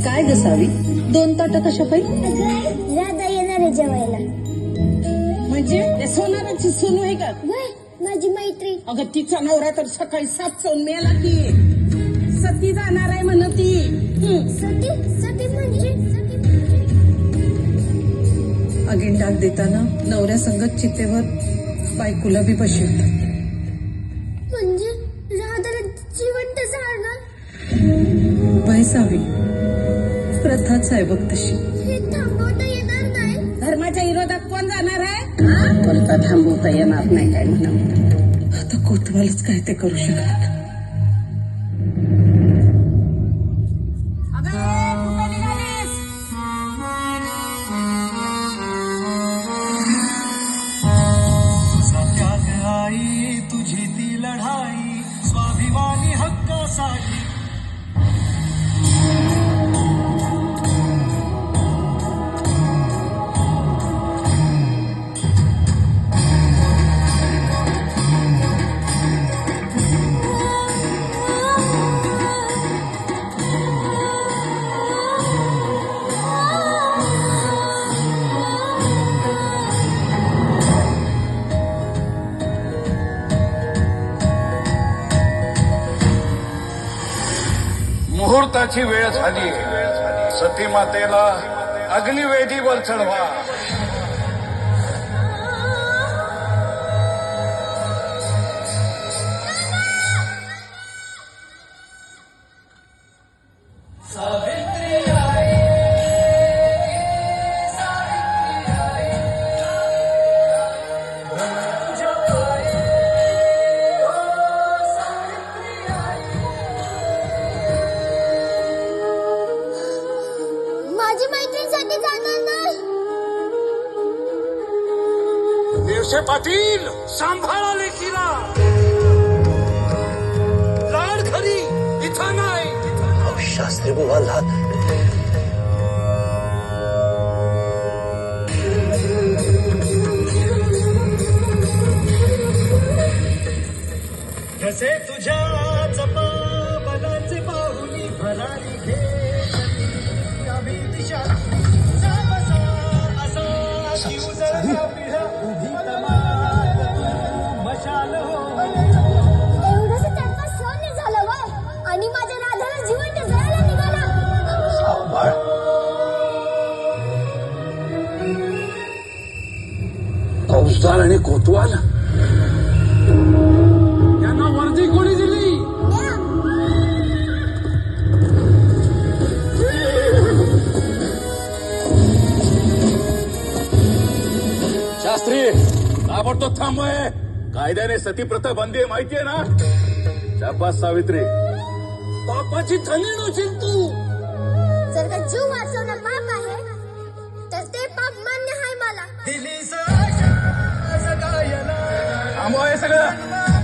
काय गसावी 2 ताटं कशा पाहिजे? राधा येणार आहे जेवायला. म्हणजे सोनाराची सोनू आहे का? माझी मैत्री. अगं तिचा नवरा तर सकाळी 7 सोन मेला की सती जाणार आहे म्हण ती. सती सती म्हणजे अगीन डाग देताना नवऱ्या संगत चितेवर बायकोला बी बसवतात. म्हणजे राधाला जिवंत जाणार. पैसावी प्रथाच आहे बघ तशी. हे थांबवता येणार नाही. धर्माच्या विरोधात कोण जाणार आहे? कोणता थांबवता येणार नाही काय म्हणा. आता कोतवालच काय ते करू शकतात. आई तुझी ती लढाई स्वाभिमानी हक्कासाठी. मुहूर्ताची वेळ झाली. सती मातेला अग्निवेदीवर चढवा. माझी मैत्रीसाठी जाणार नाही. देवसे पाटील सांभाळा लेकीला. लाड खरी इथं नाही. शास्त्री बुवा लाद. कसे तुझ्या चपा बलाचे पाहुली भरारी घे अभी दिशा बसा असा जीव जरा पिढा उभी तमात मशाल हो. एवढंच त्यांना सहन नाही झालं वय आणि माझ्या राधाला जिवंत जायला निघाला. फौजदार आणि कोतवाल यांना वर्दी कोणी दिली? शास्त्री ताबडतोब थांबय. कायद्याने सती प्रथा बंदी आहे माहितीये ना? शाबास सावित्री. बापाची थंडी नसेल तू. जर का जीव वाचवणं पाप आहे तर ते पाप मान्य आहे मला. दिली सगायला थांबवा हे सगळं.